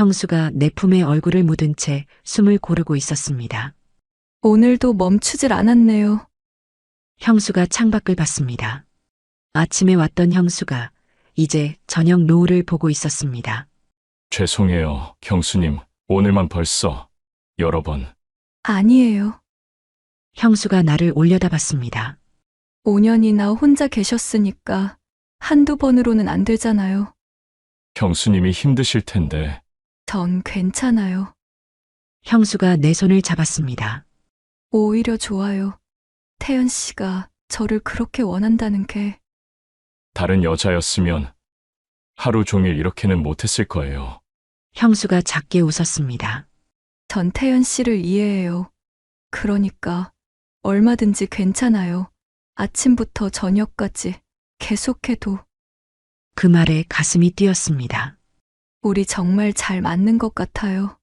형수가 내 품에 얼굴을 묻은 채 숨을 고르고 있었습니다. 오늘도 멈추질 않았네요. 형수가 창밖을 봤습니다. 아침에 왔던 형수가 이제 저녁 노을을 보고 있었습니다. 죄송해요, 형수님. 오늘만 벌써 여러 번. 아니에요. 형수가 나를 올려다봤습니다. 5년이나 혼자 계셨으니까 한두 번으로는 안 되잖아요. 형수님이 힘드실 텐데. 전 괜찮아요. 형수가 내 손을 잡았습니다. 오히려 좋아요. 태연 씨가 저를 그렇게 원한다는 게. 다른 여자였으면 하루 종일 이렇게는 못했을 거예요. 형수가 작게 웃었습니다. 전 태연 씨를 이해해요. 그러니까 얼마든지 괜찮아요. 아침부터 저녁까지 계속해도. 그 말에 가슴이 뛰었습니다. 우리 정말 잘 맞는 것 같아요.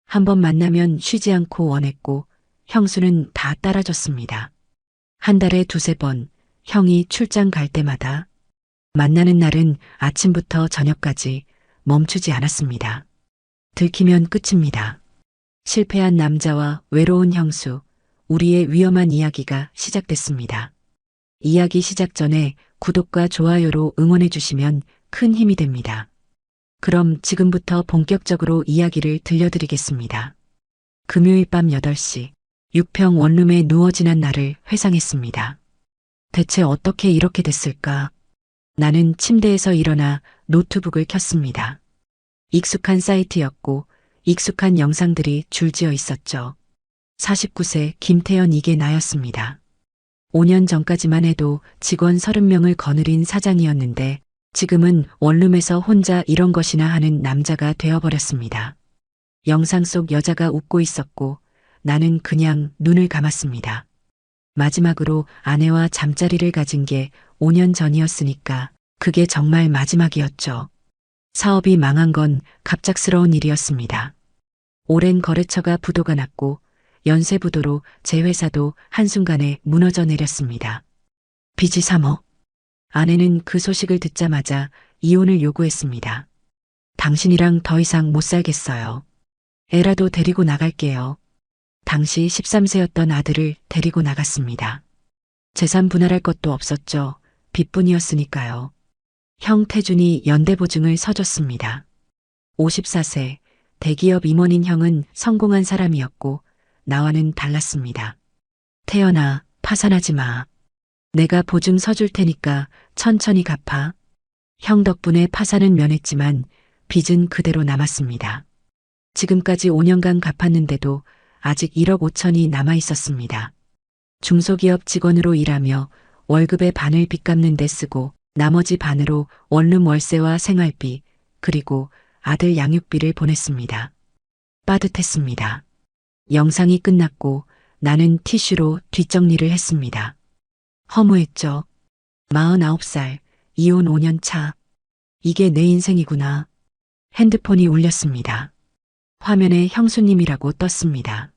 한번 만나면 쉬지 않고 원했고 형수는 다 따라줬습니다. 한 달에 두세 번 형이 출장 갈 때마다 만나는 날은 아침부터 저녁까지 멈추지 않았습니다. 들키면 끝입니다. 실패한 남자와 외로운 형수, 우리의 위험한 이야기가 시작됐습니다. 이야기 시작 전에 구독과 좋아요로 응원해 주시면 큰 힘이 됩니다. 그럼 지금부터 본격적으로 이야기를 들려드리겠습니다. 금요일 밤 8시, 6평 원룸에 누워 지난 날을 회상했습니다. 대체 어떻게 이렇게 됐을까? 나는 침대에서 일어나 노트북을 켰습니다. 익숙한 사이트였고 익숙한 영상들이 줄지어 있었죠. 49세 김태연, 이게 나였습니다. 5년 전까지만 해도 직원 30명을 거느린 사장이었는데 지금은 원룸에서 혼자 이런 것이나 하는 남자가 되어버렸습니다. 영상 속 여자가 웃고 있었고 나는 그냥 눈을 감았습니다. 마지막으로 아내와 잠자리를 가진 게 5년 전이었으니까 그게 정말 마지막이었죠. 사업이 망한 건 갑작스러운 일이었습니다. 오랜 거래처가 부도가 났고 연쇄부도로 제 회사도 한순간에 무너져 내렸습니다. 빚이 3억. 아내는 그 소식을 듣자마자 이혼을 요구했습니다. 당신이랑 더 이상 못 살겠어요. 애라도 데리고 나갈게요. 당시 13세였던 아들을 데리고 나갔습니다. 재산 분할할 것도 없었죠. 빚뿐이었으니까요. 형 태준이 연대보증을 서줬습니다. 54세, 대기업 임원인 형은 성공한 사람이었고 나와는 달랐습니다. 태연아, 파산하지 마. 내가 보증 서줄 테니까 천천히 갚아. 형 덕분에 파산은 면했지만 빚은 그대로 남았습니다. 지금까지 5년간 갚았는데도 아직 1억 5천이 남아 있었습니다. 중소기업 직원으로 일하며 월급의 반을 빚 갚는 데 쓰고 나머지 반으로 원룸 월세와 생활비, 그리고 아들 양육비를 보냈습니다. 빠듯했습니다. 영상이 끝났고 나는 티슈로 뒷정리를 했습니다. 허무했죠. 49살, 이혼 5년 차. 이게 내 인생이구나. 핸드폰이 울렸습니다. 화면에 형수님이라고 떴습니다.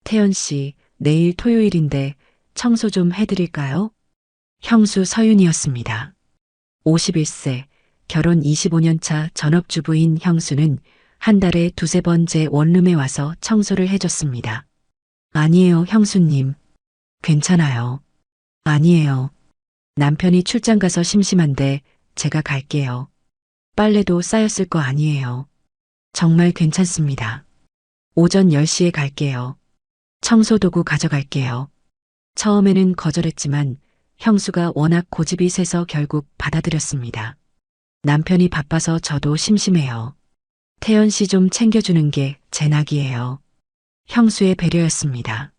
태연 씨, 내일 토요일인데 청소 좀 해드릴까요? 형수 서윤이었습니다. 51세, 결혼 25년 차 전업주부인 형수는 한 달에 두세 번 제 원룸에 와서 청소를 해줬습니다. 아니에요, 형수님. 괜찮아요. 아니에요. 남편이 출장 가서 심심한데 제가 갈게요. 빨래도 쌓였을 거 아니에요. 정말 괜찮습니다. 오전 10시에 갈게요. 청소도구 가져갈게요. 처음에는 거절했지만 형수가 워낙 고집이 세서 결국 받아들였습니다. 남편이 바빠서 저도 심심해요. 태연 씨 좀 챙겨주는 게 제 낙이에요. 형수의 배려였습니다.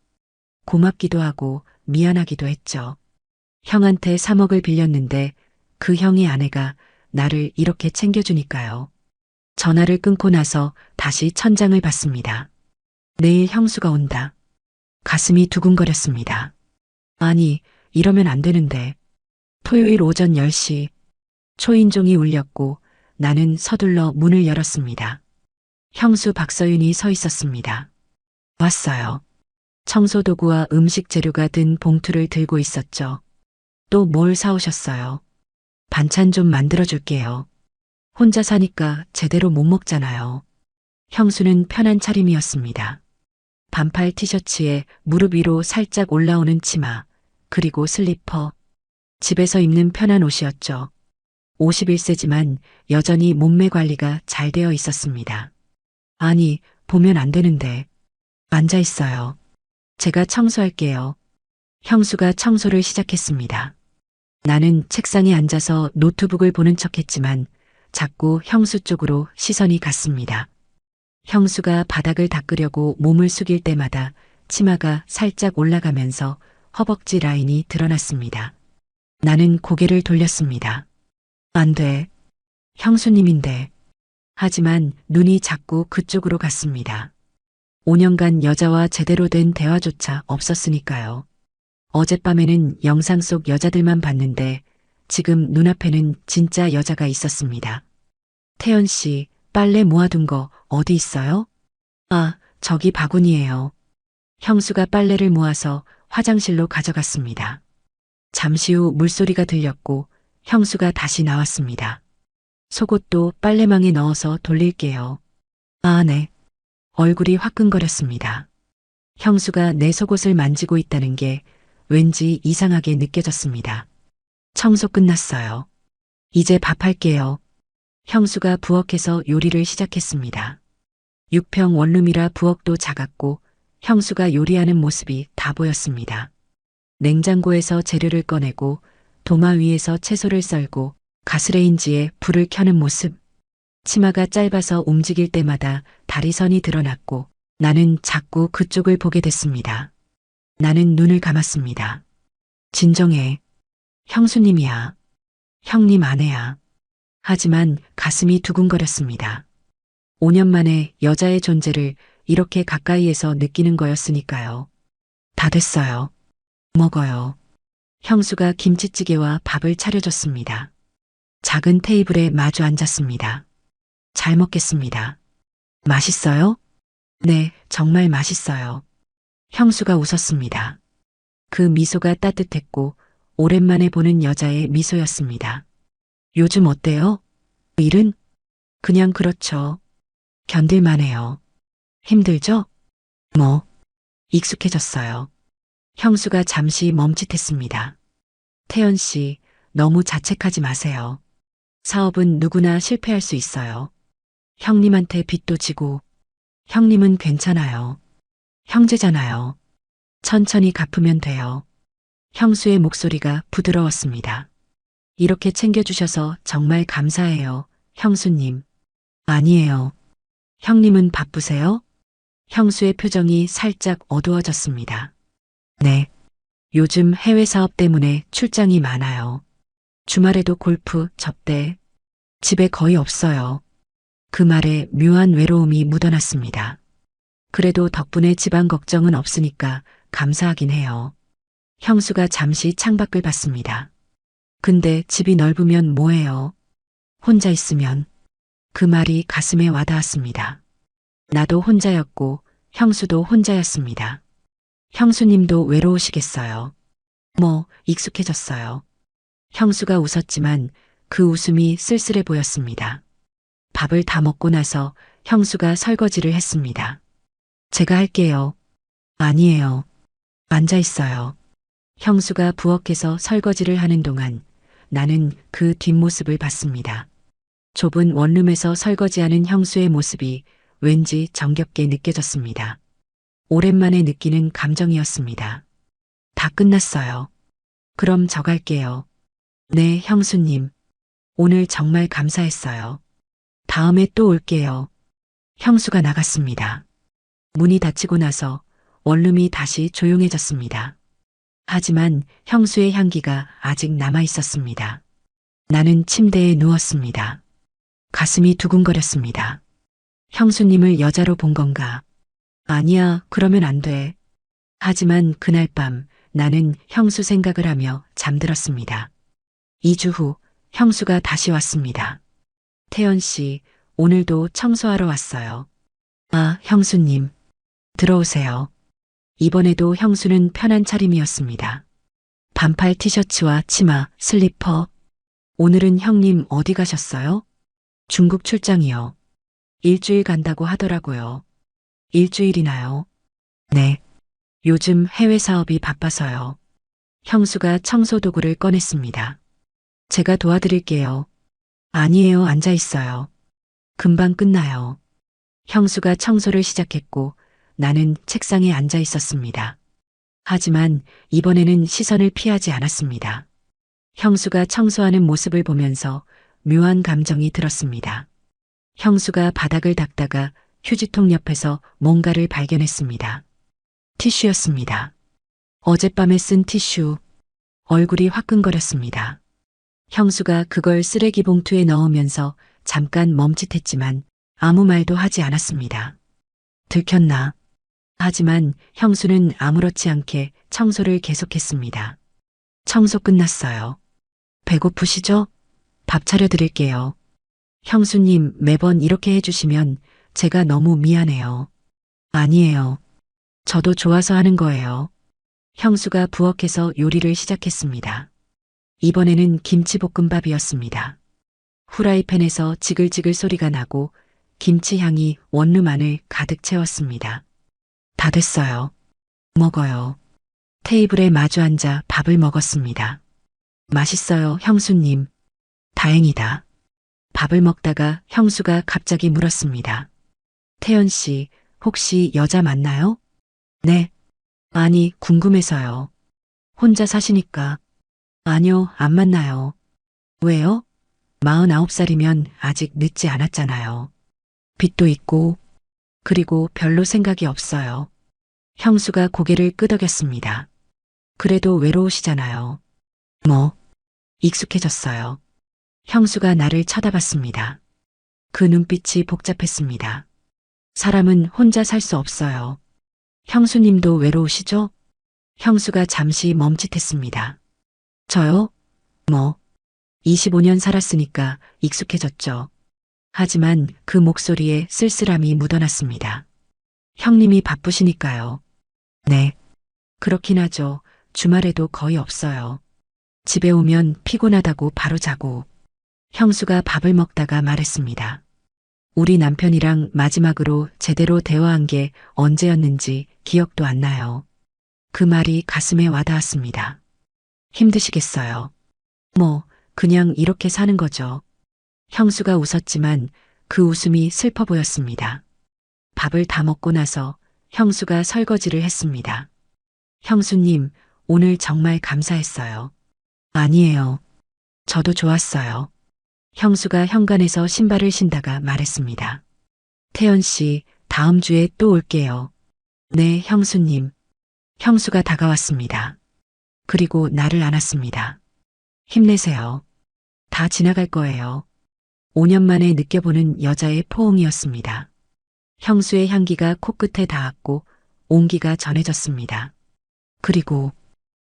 고맙기도 하고 미안하기도 했죠. 형한테 3억을 빌렸는데 그 형의 아내가 나를 이렇게 챙겨주니까요. 전화를 끊고 나서 다시 천장을 봤습니다. 내일 형수가 온다. 가슴이 두근거렸습니다. 아니, 이러면 안 되는데. 토요일 오전 10시 초인종이 울렸고 나는 서둘러 문을 열었습니다. 형수 박서윤이 서 있었습니다. 왔어요. 청소도구와 음식 재료가 든 봉투를 들고 있었죠. 또 뭘 사오셨어요? 반찬 좀 만들어줄게요. 혼자 사니까 제대로 못 먹잖아요. 형수는 편한 차림이었습니다. 반팔 티셔츠에 무릎 위로 살짝 올라오는 치마, 그리고 슬리퍼. 집에서 입는 편한 옷이었죠. 51세지만 여전히 몸매 관리가 잘 되어 있었습니다. 아니, 보면 안 되는데. 앉아 있어요. 제가 청소할게요. 형수가 청소를 시작했습니다. 나는 책상에 앉아서 노트북을 보는 척 했지만 자꾸 형수 쪽으로 시선이 갔습니다. 형수가 바닥을 닦으려고 몸을 숙일 때마다 치마가 살짝 올라가면서 허벅지 라인이 드러났습니다. 나는 고개를 돌렸습니다. 안 돼. 형수님인데. 하지만 눈이 자꾸 그쪽으로 갔습니다. 5년간 여자와 제대로 된 대화조차 없었으니까요. 어젯밤에는 영상 속 여자들만 봤는데 지금 눈앞에는 진짜 여자가 있었습니다. 태연 씨, 빨래 모아둔 거 어디 있어요? 아, 저기 바구니예요. 형수가 빨래를 모아서 화장실로 가져갔습니다. 잠시 후 물소리가 들렸고 형수가 다시 나왔습니다. 속옷도 빨래망에 넣어서 돌릴게요. 아, 네. 얼굴이 화끈거렸습니다. 형수가 내 속옷을 만지고 있다는 게 왠지 이상하게 느껴졌습니다. 청소 끝났어요. 이제 밥할게요. 형수가 부엌에서 요리를 시작했습니다. 6평 원룸이라 부엌도 작았고 형수가 요리하는 모습이 다 보였습니다. 냉장고에서 재료를 꺼내고 도마 위에서 채소를 썰고 가스레인지에 불을 켜는 모습. 치마가 짧아서 움직일 때마다 다리선이 드러났고 나는 자꾸 그쪽을 보게 됐습니다. 나는 눈을 감았습니다. 진정해. 형수님이야. 형님 아내야. 하지만 가슴이 두근거렸습니다. 5년 만에 여자의 존재를 이렇게 가까이에서 느끼는 거였으니까요. 다 됐어요. 먹어요. 형수가 김치찌개와 밥을 차려줬습니다. 작은 테이블에 마주 앉았습니다. 잘 먹겠습니다. 맛있어요? 네, 정말 맛있어요. 형수가 웃었습니다. 그 미소가 따뜻했고 오랜만에 보는 여자의 미소였습니다. 요즘 어때요? 일은? 그냥 그렇죠. 견딜만해요. 힘들죠? 뭐, 익숙해졌어요. 형수가 잠시 멈칫했습니다. 태연 씨, 너무 자책하지 마세요. 사업은 누구나 실패할 수 있어요. 형님한테 빚도 지고, 형님은 괜찮아요. 형제잖아요. 천천히 갚으면 돼요. 형수의 목소리가 부드러웠습니다. 이렇게 챙겨주셔서 정말 감사해요, 형수님. 아니에요. 형님은 바쁘세요? 형수의 표정이 살짝 어두워졌습니다. 네. 요즘 해외 사업 때문에 출장이 많아요. 주말에도 골프, 접대. 집에 거의 없어요. 그 말에 묘한 외로움이 묻어났습니다. 그래도 덕분에 집안 걱정은 없으니까 감사하긴 해요. 형수가 잠시 창밖을 봤습니다. 근데 집이 넓으면 뭐해요? 혼자 있으면. 그 말이 가슴에 와닿았습니다. 나도 혼자였고 형수도 혼자였습니다. 형수님도 외로우시겠어요. 뭐, 익숙해졌어요. 형수가 웃었지만 그 웃음이 쓸쓸해 보였습니다. 밥을 다 먹고 나서 형수가 설거지를 했습니다. 제가 할게요. 아니에요. 앉아 있어요. 형수가 부엌에서 설거지를 하는 동안 나는 그 뒷모습을 봤습니다. 좁은 원룸에서 설거지하는 형수의 모습이 왠지 정겹게 느껴졌습니다. 오랜만에 느끼는 감정이었습니다. 다 끝났어요. 그럼 저 갈게요. 네, 형수님. 오늘 정말 감사했어요. 다음에 또 올게요. 형수가 나갔습니다. 문이 닫히고 나서 원룸이 다시 조용해졌습니다. 하지만 형수의 향기가 아직 남아 있었습니다. 나는 침대에 누웠습니다. 가슴이 두근거렸습니다. 형수님을 여자로 본 건가? 아니야, 그러면 안 돼. 하지만 그날 밤 나는 형수 생각을 하며 잠들었습니다. 2주 후 형수가 다시 왔습니다. 태연 씨, 오늘도 청소하러 왔어요. 아, 형수님. 들어오세요. 이번에도 형수는 편한 차림이었습니다. 반팔 티셔츠와 치마, 슬리퍼. 오늘은 형님 어디 가셨어요? 중국 출장이요. 일주일 간다고 하더라고요. 일주일이나요? 네. 요즘 해외 사업이 바빠서요. 형수가 청소 도구를 꺼냈습니다. 제가 도와드릴게요. 아니에요, 앉아 있어요. 금방 끝나요. 형수가 청소를 시작했고 나는 책상에 앉아 있었습니다. 하지만 이번에는 시선을 피하지 않았습니다. 형수가 청소하는 모습을 보면서 묘한 감정이 들었습니다. 형수가 바닥을 닦다가 휴지통 옆에서 뭔가를 발견했습니다. 티슈였습니다. 어젯밤에 쓴 티슈. 얼굴이 화끈거렸습니다. 형수가 그걸 쓰레기 봉투에 넣으면서 잠깐 멈칫했지만 아무 말도 하지 않았습니다. 들켰나? 하지만 형수는 아무렇지 않게 청소를 계속했습니다. 청소 끝났어요. 배고프시죠? 밥 차려드릴게요. 형수님, 매번 이렇게 해주시면 제가 너무 미안해요. 아니에요. 저도 좋아서 하는 거예요. 형수가 부엌에서 요리를 시작했습니다. 이번에는 김치볶음밥이었습니다. 후라이팬에서 지글지글 소리가 나고 김치 향이 원룸 안을 가득 채웠습니다. 다 됐어요. 먹어요. 테이블에 마주 앉아 밥을 먹었습니다. 맛있어요, 형수님. 다행이다. 밥을 먹다가 형수가 갑자기 물었습니다. 태연 씨, 혹시 여자 맞나요? 네. 아니, 궁금해서요. 혼자 사시니까. 아니요, 안 만나요. 왜요? 49살이면 아직 늦지 않았잖아요. 빚도 있고, 그리고 별로 생각이 없어요. 형수가 고개를 끄덕였습니다. 그래도 외로우시잖아요. 뭐, 익숙해졌어요. 형수가 나를 쳐다봤습니다. 그 눈빛이 복잡했습니다. 사람은 혼자 살 수 없어요. 형수님도 외로우시죠? 형수가 잠시 멈칫했습니다. 저요? 뭐, 25년 살았으니까 익숙해졌죠. 하지만 그 목소리에 쓸쓸함이 묻어났습니다. 형님이 바쁘시니까요. 네. 그렇긴 하죠. 주말에도 거의 없어요. 집에 오면 피곤하다고 바로 자고. 형수가 밥을 먹다가 말했습니다. 우리 남편이랑 마지막으로 제대로 대화한 게 언제였는지 기억도 안 나요. 그 말이 가슴에 와닿았습니다. 힘드시겠어요. 뭐, 그냥 이렇게 사는 거죠. 형수가 웃었지만 그 웃음이 슬퍼 보였습니다. 밥을 다 먹고 나서 형수가 설거지를 했습니다. 형수님, 오늘 정말 감사했어요. 아니에요. 저도 좋았어요. 형수가 현관에서 신발을 신다가 말했습니다. 태연 씨, 다음 주에 또 올게요. 네, 형수님. 형수가 다가왔습니다. 그리고 나를 안았습니다. 힘내세요. 다 지나갈 거예요. 5년 만에 느껴보는 여자의 포옹이었습니다. 형수의 향기가 코끝에 닿았고 온기가 전해졌습니다. 그리고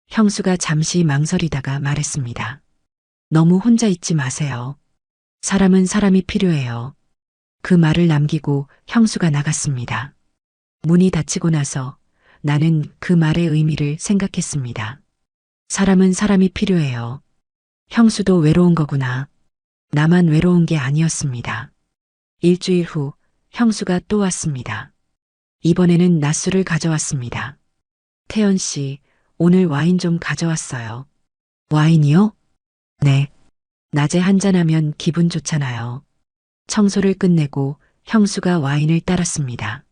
형수가 잠시 망설이다가 말했습니다. 너무 혼자 있지 마세요. 사람은 사람이 필요해요. 그 말을 남기고 형수가 나갔습니다. 문이 닫히고 나서 나는 그 말의 의미를 생각했습니다. 사람은 사람이 필요해요. 형수도 외로운 거구나. 나만 외로운 게 아니었습니다. 일주일 후 형수가 또 왔습니다. 이번에는 낮술을 가져왔습니다. 태연 씨, 오늘 와인 좀 가져왔어요. 와인이요? 네. 낮에 한잔하면 기분 좋잖아요. 청소를 끝내고 형수가 와인을 따랐습니다.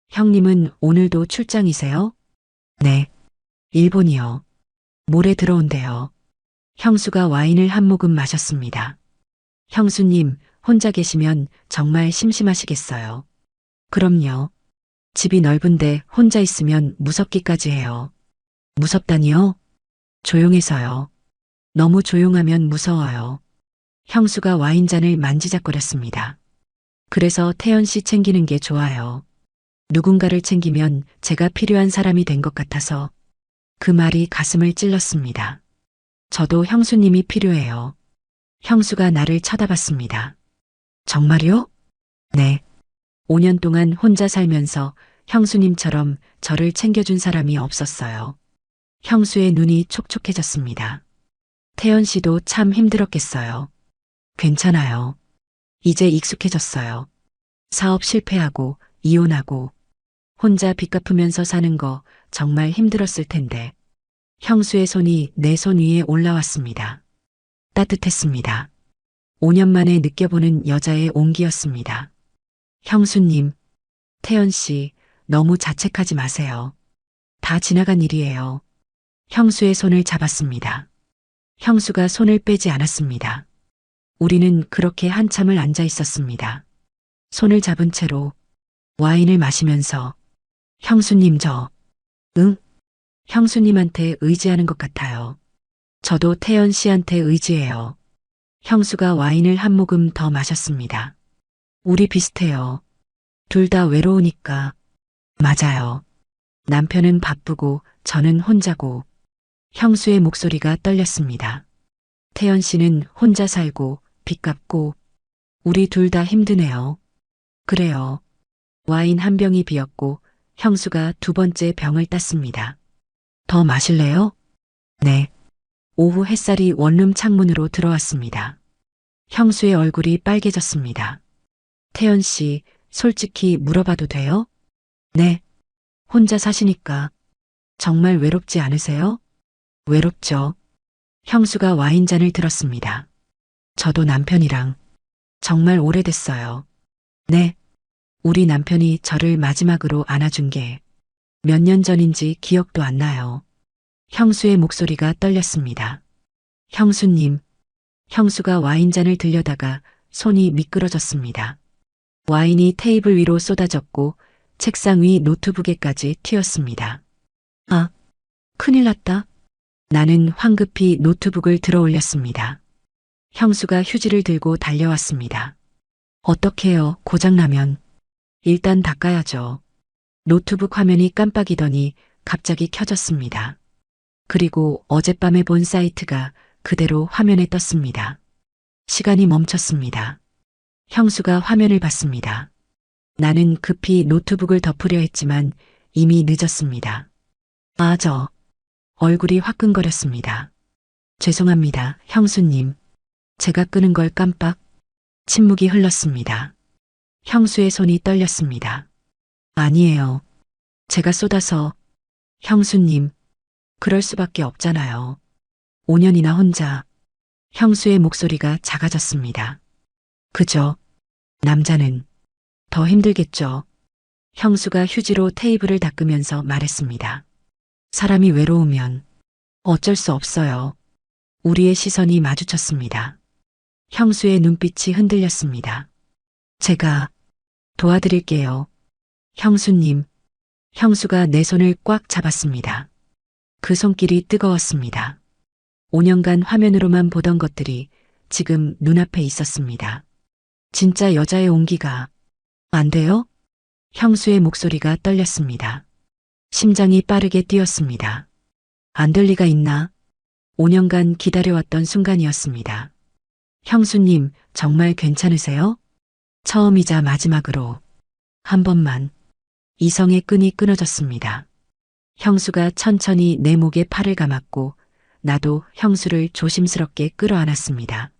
형님은 오늘도 출장이세요? 네. 일본이요. 모레 들어온대요. 형수가 와인을 한 모금 마셨습니다. 형수님, 혼자 계시면 정말 심심하시겠어요. 그럼요. 집이 넓은데 혼자 있으면 무섭기까지 해요. 무섭다니요? 조용해서요. 너무 조용하면 무서워요. 형수가 와인잔을 만지작거렸습니다. 그래서 태연 씨 챙기는 게 좋아요. 누군가를 챙기면 제가 필요한 사람이 된 것 같아서 그 말이 가슴을 찔렀습니다. 저도 형수님이 필요해요. 형수가 나를 쳐다봤습니다. 정말요? 네. 5년 동안 혼자 살면서 형수님처럼 저를 챙겨준 사람이 없었어요. 형수의 눈이 촉촉해졌습니다. 태연 씨도 참 힘들었겠어요. 괜찮아요. 이제 익숙해졌어요. 사업 실패하고 이혼하고 혼자 빚 갚으면서 사는 거 정말 힘들었을 텐데 형수의 손이 내 손 위에 올라왔습니다. 따뜻했습니다. 5년 만에 느껴보는 여자의 온기였습니다. 형수님, 태연 씨, 너무 자책하지 마세요. 다 지나간 일이에요. 형수의 손을 잡았습니다. 형수가 손을 빼지 않았습니다. 우리는 그렇게 한참을 앉아 있었습니다. 손을 잡은 채로 와인을 마시면서 형수님 응? 형수님한테 의지하는 것 같아요. 저도 태연 씨한테 의지해요. 형수가 와인을 한 모금 더 마셨습니다. 우리 비슷해요. 둘 다 외로우니까. 맞아요. 남편은 바쁘고 저는 혼자고. 형수의 목소리가 떨렸습니다. 태연 씨는 혼자 살고 빚 갚고 우리 둘 다 힘드네요. 그래요. 와인 한 병이 비었고 형수가 두 번째 병을 땄습니다. 더 마실래요? 네. 오후 햇살이 원룸 창문으로 들어왔습니다. 형수의 얼굴이 빨개졌습니다. 태연 씨, 솔직히 물어봐도 돼요? 네. 혼자 사시니까 정말 외롭지 않으세요? 외롭죠. 형수가 와인잔을 들었습니다. 저도 남편이랑 정말 오래됐어요. 네. 우리 남편이 저를 마지막으로 안아준 게 몇 년 전인지 기억도 안 나요. 형수의 목소리가 떨렸습니다. 형수님, 형수가 와인잔을 들려다가 손이 미끄러졌습니다. 와인이 테이블 위로 쏟아졌고 책상 위 노트북에까지 튀었습니다. 아, 큰일 났다. 나는 황급히 노트북을 들어 올렸습니다. 형수가 휴지를 들고 달려왔습니다. 어떡해요, 고장나면. 일단 닦아야죠. 노트북 화면이 깜빡이더니 갑자기 켜졌습니다. 그리고 어젯밤에 본 사이트가 그대로 화면에 떴습니다. 시간이 멈췄습니다. 형수가 화면을 봤습니다. 나는 급히 노트북을 덮으려 했지만 이미 늦었습니다. 얼굴이 화끈거렸습니다. 죄송합니다, 형수님. 제가 끄는 걸 깜빡. 침묵이 흘렀습니다. 형수의 손이 떨렸습니다. 아니에요. 제가 쏟아서. 형수님, 그럴 수밖에 없잖아요. 5년이나 혼자. 형수의 목소리가 작아졌습니다. 그죠? 남자는 더 힘들겠죠. 형수가 휴지로 테이블을 닦으면서 말했습니다. 사람이 외로우면 어쩔 수 없어요. 우리의 시선이 마주쳤습니다. 형수의 눈빛이 흔들렸습니다. 제가 도와드릴게요. 형수님. 형수가 내 손을 꽉 잡았습니다. 그 손길이 뜨거웠습니다. 5년간 화면으로만 보던 것들이 지금 눈앞에 있었습니다. 진짜 여자의 온기가. 안 돼요? 형수의 목소리가 떨렸습니다. 심장이 빠르게 뛰었습니다. 안 될 리가 있나? 5년간 기다려왔던 순간이었습니다. 형수님, 정말 괜찮으세요? 처음이자 마지막으로. 한 번만. 이성의 끈이 끊어졌습니다. 형수가 천천히 내 목에 팔을 감았고 나도 형수를 조심스럽게 끌어안았습니다.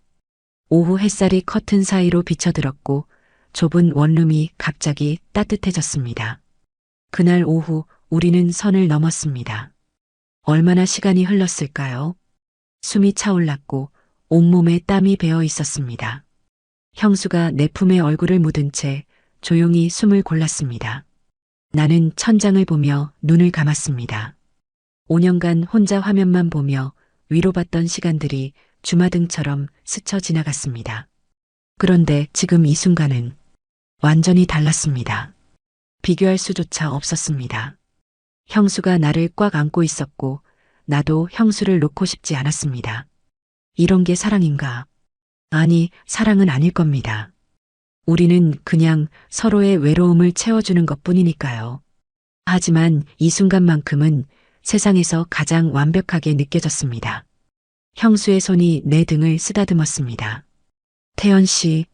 오후 햇살이 커튼 사이로 비쳐들었고 좁은 원룸이 갑자기 따뜻해졌습니다. 그날 오후 우리는 선을 넘었습니다. 얼마나 시간이 흘렀을까요? 숨이 차올랐고 온몸에 땀이 배어 있었습니다. 형수가 내 품에 얼굴을 묻은 채 조용히 숨을 골랐습니다. 나는 천장을 보며 눈을 감았습니다. 5년간 혼자 화면만 보며 위로받던 시간들이 주마등처럼 스쳐 지나갔습니다. 그런데 지금 이 순간은 완전히 달랐습니다. 비교할 수조차 없었습니다. 형수가 나를 꽉 안고 있었고 나도 형수를 놓고 싶지 않았습니다. 이런 게 사랑인가? 아니, 사랑은 아닐 겁니다. 우리는 그냥 서로의 외로움을 채워주는 것뿐이니까요. 하지만 이 순간만큼은 세상에서 가장 완벽하게 느껴졌습니다. 형수의 손이 내 등을 쓰다듬었습니다. 태연 씨,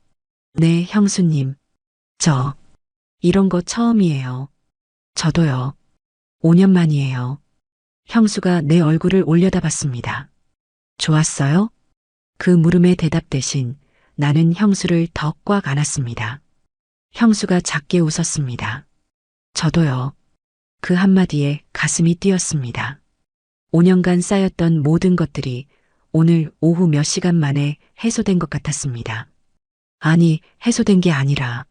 네, 형수님. 이런 거 처음이에요. 저도요. 5년 만이에요. 형수가 내 얼굴을 올려다봤습니다. 좋았어요? 그 물음의 대답 대신 나는 형수를 더 꽉 안았습니다. 형수가 작게 웃었습니다. 저도요. 그 한마디에 가슴이 뛰었습니다. 5년간 쌓였던 모든 것들이 오늘 오후 몇 시간 만에 해소된 것 같았습니다. 아니, 해소된 게 아니라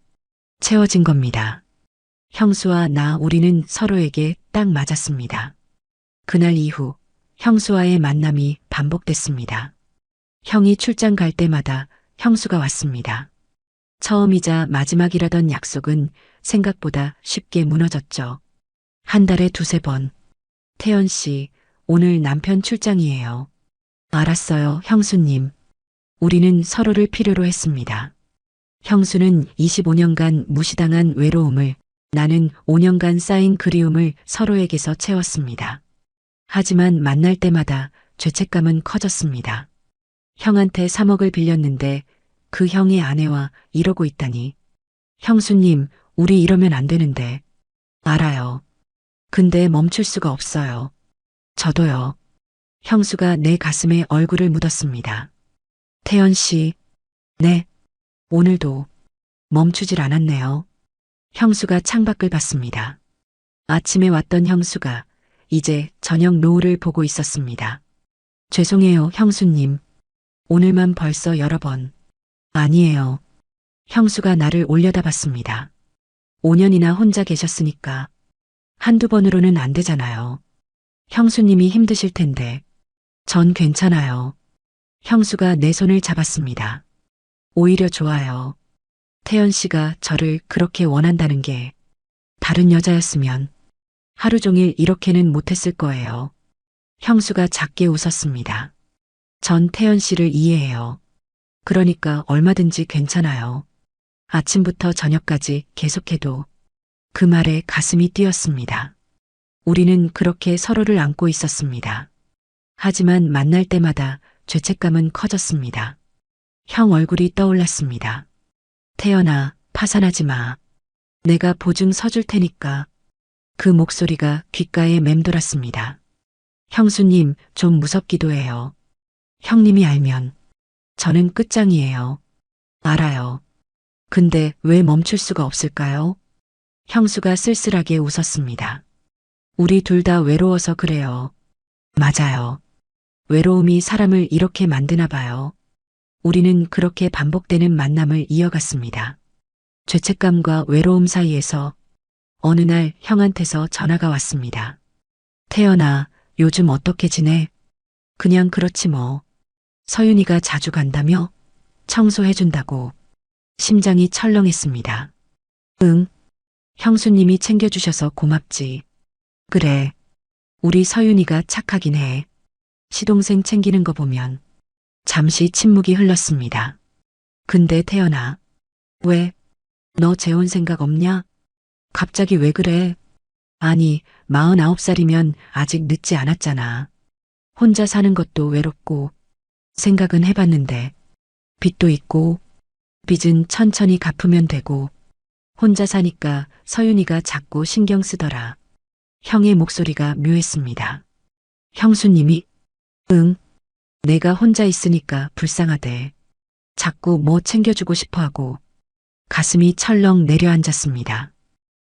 채워진 겁니다. 형수와 나 우리는 서로에게 딱 맞았습니다. 그날 이후 형수와의 만남이 반복됐습니다. 형이 출장 갈 때마다 형수가 왔습니다. 처음이자 마지막이라던 약속은 생각보다 쉽게 무너졌죠. 한 달에 두세 번. 태연 씨, 오늘 남편 출장이에요. 알았어요, 형수님. 우리는 서로를 필요로 했습니다. 형수는 25년간 무시당한 외로움을, 나는 5년간 쌓인 그리움을 서로에게서 채웠습니다. 하지만 만날 때마다 죄책감은 커졌습니다. 형한테 3억을 빌렸는데 그 형의 아내와 이러고 있다니. 형수님, 우리 이러면 안 되는데. 알아요. 근데 멈출 수가 없어요. 저도요. 형수가 내 가슴에 얼굴을 묻었습니다. 태연 씨, 네. 오늘도 멈추질 않았네요. 형수가 창밖을 봤습니다. 아침에 왔던 형수가 이제 저녁 노을을 보고 있었습니다. 죄송해요, 형수님. 오늘만 벌써 여러 번. 아니에요. 형수가 나를 올려다봤습니다. 5년이나 혼자 계셨으니까 한두 번으로는 안 되잖아요. 형수님이 힘드실 텐데. 전 괜찮아요. 형수가 내 손을 잡았습니다. 오히려 좋아요. 태연 씨가 저를 그렇게 원한다는 게 다른 여자였으면 하루 종일 이렇게는 못했을 거예요. 형수가 작게 웃었습니다. 전 태연 씨를 이해해요. 그러니까 얼마든지 괜찮아요. 아침부터 저녁까지 계속해도. 그 말에 가슴이 뛰었습니다. 우리는 그렇게 서로를 안고 있었습니다. 하지만 만날 때마다 죄책감은 커졌습니다. 형 얼굴이 떠올랐습니다. 태연아, 파산하지 마. 내가 보증 서줄 테니까. 그 목소리가 귓가에 맴돌았습니다. 형수님, 좀 무섭기도 해요. 형님이 알면 저는 끝장이에요. 알아요. 근데 왜 멈출 수가 없을까요? 형수가 쓸쓸하게 웃었습니다. 우리 둘 다 외로워서 그래요. 맞아요. 외로움이 사람을 이렇게 만드나 봐요. 우리는 그렇게 반복되는 만남을 이어갔습니다. 죄책감과 외로움 사이에서 어느 날 형한테서 전화가 왔습니다. 태연아, 요즘 어떻게 지내? 그냥 그렇지 뭐. 서윤이가 자주 간다며? 청소해준다고. 심장이 철렁했습니다. 응. 형수님이 챙겨주셔서 고맙지. 그래. 우리 서윤이가 착하긴 해. 시동생 챙기는 거 보면. 잠시 침묵이 흘렀습니다. 근데 태연아. 왜? 너 재혼 생각 없냐? 갑자기 왜 그래? 아니, 49살이면 아직 늦지 않았잖아. 혼자 사는 것도 외롭고. 생각은 해봤는데. 빚도 있고. 빚은 천천히 갚으면 되고. 혼자 사니까 서윤이가 자꾸 신경 쓰더라. 형의 목소리가 묘했습니다. 형수님이? 응. 내가 혼자 있으니까 불쌍하대. 자꾸 뭐 챙겨주고 싶어 하고. 가슴이 철렁 내려앉았습니다.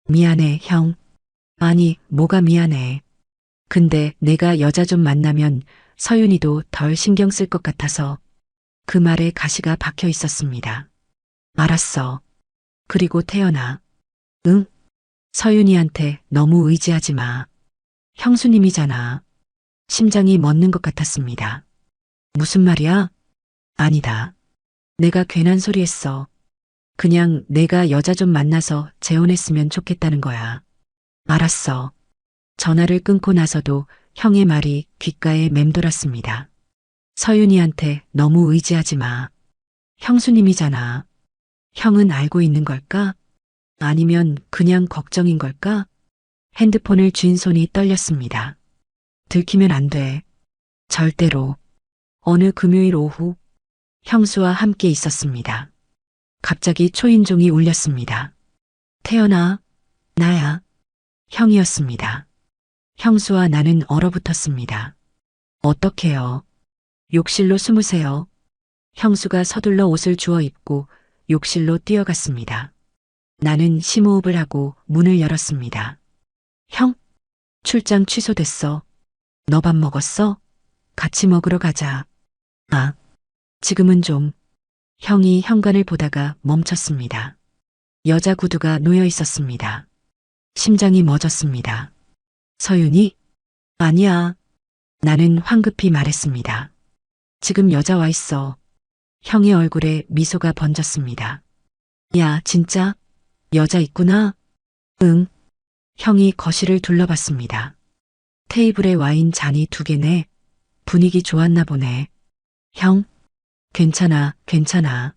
미안해, 형. 아니, 뭐가 미안해. 근데 내가 여자 좀 만나면 서윤이도 덜 신경 쓸 것 같아서. 그 말에 가시가 박혀 있었습니다. 알았어. 그리고 태연아. 응? 서윤이한테 너무 의지하지 마. 형수님이잖아. 심장이 멎는 것 같았습니다. 무슨 말이야? 아니다. 내가 괜한 소리 했어. 그냥 내가 여자 좀 만나서 재혼했으면 좋겠다는 거야. 알았어. 전화를 끊고 나서도 형의 말이 귓가에 맴돌았습니다. 서윤이한테 너무 의지하지 마. 형수님이잖아. 형은 알고 있는 걸까? 아니면 그냥 걱정인 걸까? 핸드폰을 쥔 손이 떨렸습니다. 들키면 안 돼. 절대로. 어느 금요일 오후 형수와 함께 있었습니다. 갑자기 초인종이 울렸습니다. 태연아, 나야. 형이었습니다. 형수와 나는 얼어붙었습니다. 어떡해요. 욕실로 숨으세요. 형수가 서둘러 옷을 주워 입고 욕실로 뛰어갔습니다. 나는 심호흡을 하고 문을 열었습니다. 형, 출장 취소됐어. 너 밥 먹었어? 같이 먹으러 가자. 아, 지금은 좀. 형이 현관을 보다가 멈췄습니다. 여자 구두가 놓여 있었습니다. 심장이 멎었습니다. 서윤이? 아니야. 나는 황급히 말했습니다. 지금 여자 와 있어. 형의 얼굴에 미소가 번졌습니다. 야, 진짜? 여자 있구나? 응. 형이 거실을 둘러봤습니다. 테이블에 와인 잔이 2개네. 분위기 좋았나 보네. 형? 괜찮아, 괜찮아.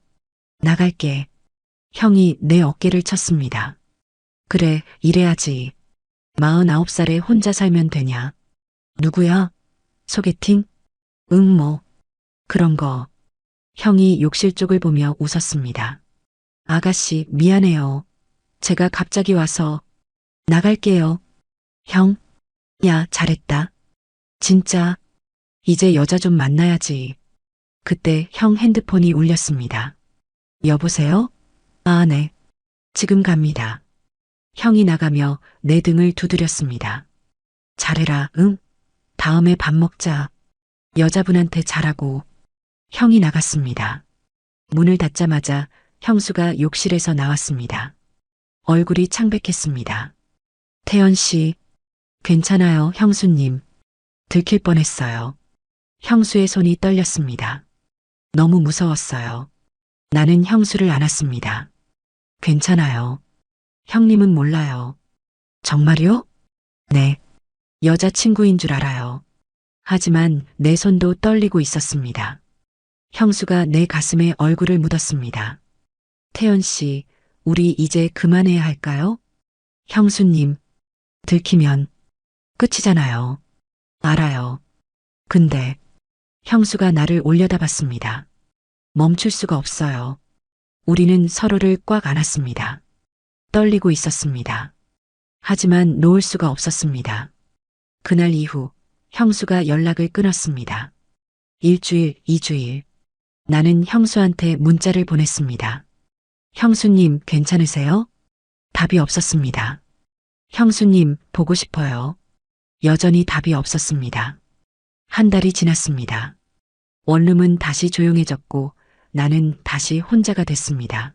나갈게. 형이 내 어깨를 쳤습니다. 그래, 이래야지. 49살에 혼자 살면 되냐? 누구야? 소개팅? 응, 뭐. 그런 거. 형이 욕실 쪽을 보며 웃었습니다. 아가씨, 미안해요. 제가 갑자기 와서. 나갈게요. 형? 야, 잘했다. 진짜. 이제 여자 좀 만나야지. 그때 형 핸드폰이 울렸습니다. 여보세요? 아, 네. 지금 갑니다. 형이 나가며 내 등을 두드렸습니다. 잘해라, 응? 다음에 밥 먹자. 여자분한테 잘하고. 형이 나갔습니다. 문을 닫자마자 형수가 욕실에서 나왔습니다. 얼굴이 창백했습니다. 태연 씨, 괜찮아요, 형수님. 들킬 뻔했어요. 형수의 손이 떨렸습니다. 너무 무서웠어요. 나는 형수를 안았습니다. 괜찮아요. 형님은 몰라요. 정말요? 네. 여자친구인 줄 알아요. 하지만 내 손도 떨리고 있었습니다. 형수가 내 가슴에 얼굴을 묻었습니다. 태연 씨, 우리 이제 그만해야 할까요? 형수님, 들키면 끝이잖아요. 알아요. 근데 형수가 나를 올려다봤습니다. 멈출 수가 없어요. 우리는 서로를 꽉 안았습니다. 떨리고 있었습니다. 하지만 놓을 수가 없었습니다. 그날 이후 형수가 연락을 끊었습니다. 1주일, 2주일. 나는 형수한테 문자를 보냈습니다. 형수님, 괜찮으세요? 답이 없었습니다. 형수님, 보고 싶어요. 여전히 답이 없었습니다. 한 달이 지났습니다. 원룸은 다시 조용해졌고 나는 다시 혼자가 됐습니다.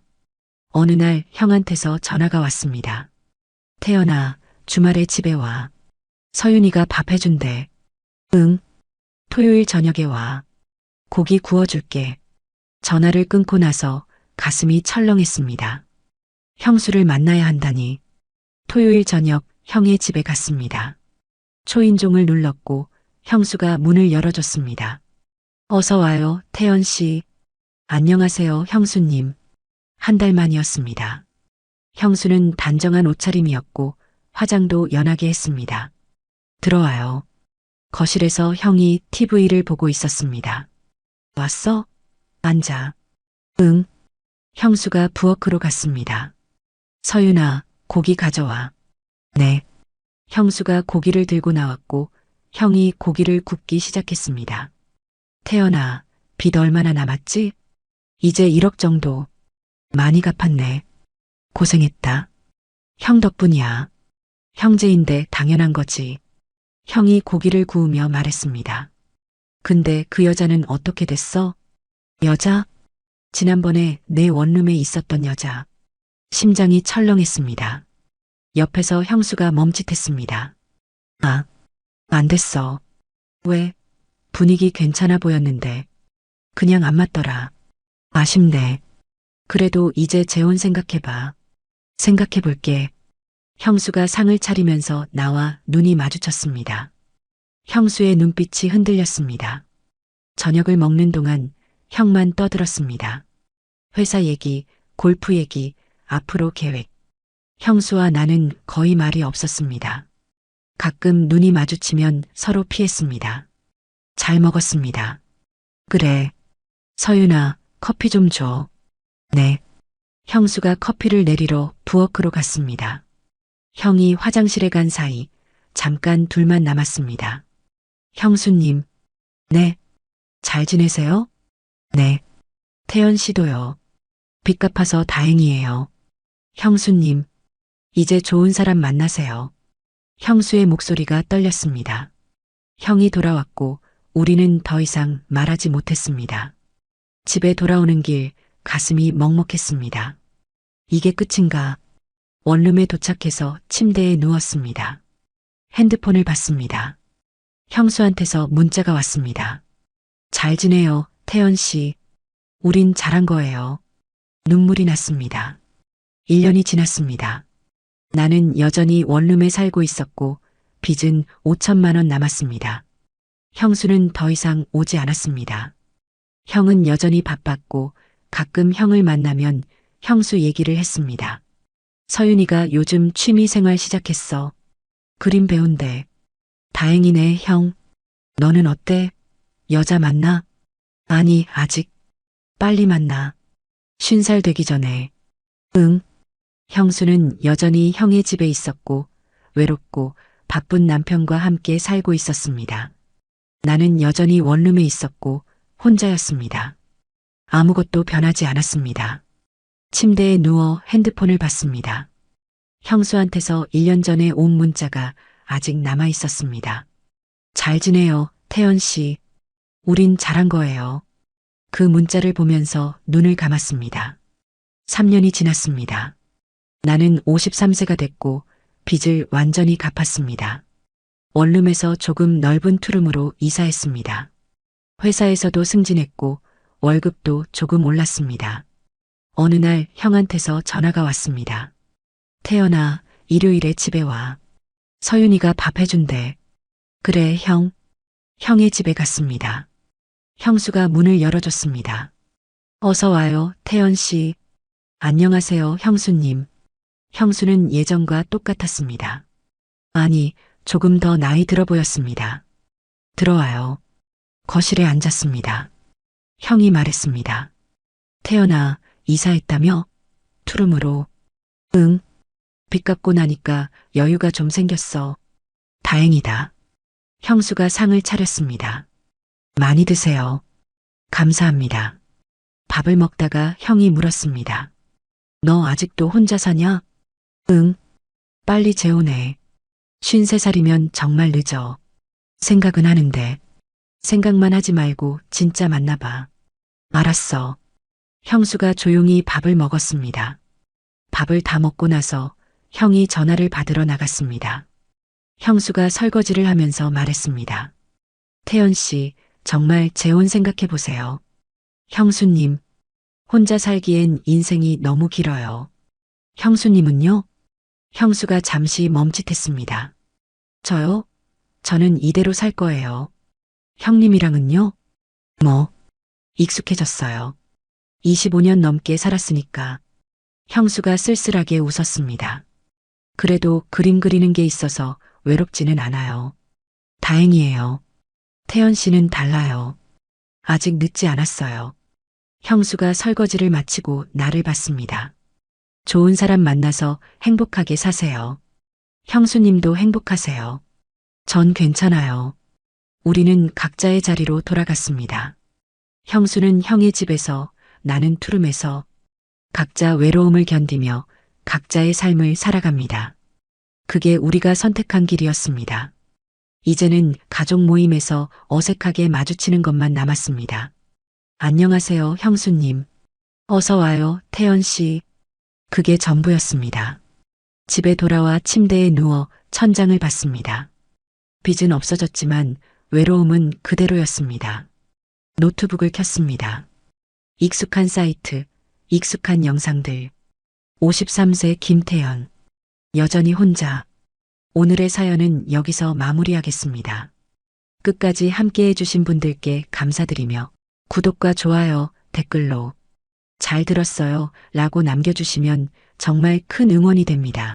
어느 날 형한테서 전화가 왔습니다. 태연아, 주말에 집에 와. 서윤이가 밥 해준대. 응. 토요일 저녁에 와. 고기 구워줄게. 전화를 끊고 나서 가슴이 철렁했습니다. 형수를 만나야 한다니. 토요일 저녁 형의 집에 갔습니다. 초인종을 눌렀고 형수가 문을 열어줬습니다. 어서 와요, 태연 씨. 안녕하세요, 형수님. 한 달 만이었습니다. 형수는 단정한 옷차림이었고 화장도 연하게 했습니다. 들어와요. 거실에서 형이 TV를 보고 있었습니다. 왔어? 앉아. 응. 형수가 부엌으로 갔습니다. 서윤아, 고기 가져와. 네. 형수가 고기를 들고 나왔고 형이 고기를 굽기 시작했습니다. 태연아, 빚 얼마나 남았지? 이제 1억 정도. 많이 갚았네. 고생했다. 형 덕분이야. 형제인데 당연한 거지. 형이 고기를 구우며 말했습니다. 근데 그 여자는 어떻게 됐어? 여자? 지난번에 내 원룸에 있었던 여자. 심장이 철렁했습니다. 옆에서 형수가 멈칫했습니다. 아, 안 됐어. 왜? 분위기 괜찮아 보였는데. 그냥 안 맞더라. 아쉽네. 그래도 이제 재혼 생각해봐. 생각해볼게. 형수가 상을 차리면서 나와 눈이 마주쳤습니다. 형수의 눈빛이 흔들렸습니다. 저녁을 먹는 동안 형만 떠들었습니다. 회사 얘기, 골프 얘기, 앞으로 계획. 형수와 나는 거의 말이 없었습니다. 가끔 눈이 마주치면 서로 피했습니다. 잘 먹었습니다. 그래. 서윤아, 커피 좀 줘. 네. 형수가 커피를 내리러 부엌으로 갔습니다. 형이 화장실에 간 사이 잠깐 둘만 남았습니다. 형수님. 네. 잘 지내세요? 네. 태연 씨도요. 빚 갚아서 다행이에요. 형수님, 이제 좋은 사람 만나세요. 형수의 목소리가 떨렸습니다. 형이 돌아왔고 우리는 더 이상 말하지 못했습니다. 집에 돌아오는 길 가슴이 먹먹했습니다. 이게 끝인가? 원룸에 도착해서 침대에 누웠습니다. 핸드폰을 봤습니다. 형수한테서 문자가 왔습니다. 잘 지내요, 태연 씨. 우린 잘한 거예요. 눈물이 났습니다. 1년이 지났습니다. 나는 여전히 원룸에 살고 있었고 빚은 5천만 원 남았습니다. 형수는 더 이상 오지 않았습니다. 형은 여전히 바빴고 가끔 형을 만나면 형수 얘기를 했습니다. 서윤이가 요즘 취미 생활 시작했어. 그림 배운대. 다행이네, 형. 너는 어때? 여자 만나? 아니, 아직. 빨리 만나. 50살 되기 전에. 응. 형수는 여전히 형의 집에 있었고 외롭고 바쁜 남편과 함께 살고 있었습니다. 나는 여전히 원룸에 있었고 혼자였습니다. 아무것도 변하지 않았습니다. 침대에 누워 핸드폰을 봤습니다. 형수한테서 1년 전에 온 문자가 아직 남아 있었습니다. 잘 지내요, 태연 씨. 우린 잘한 거예요. 그 문자를 보면서 눈을 감았습니다. 3년이 지났습니다. 나는 53세가 됐고 빚을 완전히 갚았습니다. 원룸에서 조금 넓은 투룸으로 이사했습니다. 회사에서도 승진했고 월급도 조금 올랐습니다. 어느 날 형한테서 전화가 왔습니다. 태연아, 일요일에 집에 와. 서윤이가 밥 해준대. 그래, 형. 형의 집에 갔습니다. 형수가 문을 열어줬습니다. 어서 와요, 태연 씨. 안녕하세요, 형수님. 형수는 예전과 똑같았습니다. 아니, 조금 더 나이 들어 보였습니다. 들어와요. 거실에 앉았습니다. 형이 말했습니다. 태연아, 이사했다며? 투룸으로. 응. 빚 갚고 나니까 여유가 좀 생겼어. 다행이다. 형수가 상을 차렸습니다. 많이 드세요. 감사합니다. 밥을 먹다가 형이 물었습니다. 너 아직도 혼자 사냐? 응. 빨리 재혼해. 53살이면 정말 늦어. 생각은 하는데. 생각만 하지 말고 진짜 만나봐. 알았어. 형수가 조용히 밥을 먹었습니다. 밥을 다 먹고 나서 형이 전화를 받으러 나갔습니다. 형수가 설거지를 하면서 말했습니다. 태연 씨, 정말 재혼 생각해 보세요. 형수님, 혼자 살기엔 인생이 너무 길어요. 형수님은요? 형수가 잠시 멈칫했습니다. 저요? 저는 이대로 살 거예요. 형님이랑은요? 뭐, 익숙해졌어요. 25년 넘게 살았으니까. 형수가 쓸쓸하게 웃었습니다. 그래도 그림 그리는 게 있어서 외롭지는 않아요. 다행이에요. 태연 씨는 달라요. 아직 늦지 않았어요. 형수가 설거지를 마치고 나를 봤습니다. 좋은 사람 만나서 행복하게 사세요. 형수님도 행복하세요. 전 괜찮아요. 우리는 각자의 자리로 돌아갔습니다. 형수는 형의 집에서, 나는 투룸에서 각자 외로움을 견디며 각자의 삶을 살아갑니다. 그게 우리가 선택한 길이었습니다. 이제는 가족 모임에서 어색하게 마주치는 것만 남았습니다. 안녕하세요, 형수님. 어서 와요, 태연 씨. 그게 전부였습니다. 집에 돌아와 침대에 누워 천장을 봤습니다. 빚은 없어졌지만 외로움은 그대로였습니다. 노트북을 켰습니다. 익숙한 사이트, 익숙한 영상들. 53세 김태연. 여전히 혼자. 오늘의 사연은 여기서 마무리하겠습니다. 끝까지 함께 해주신 분들께 감사드리며 구독과 좋아요, 댓글로 잘 들었어요 라고 남겨주시면 정말 큰 응원이 됩니다.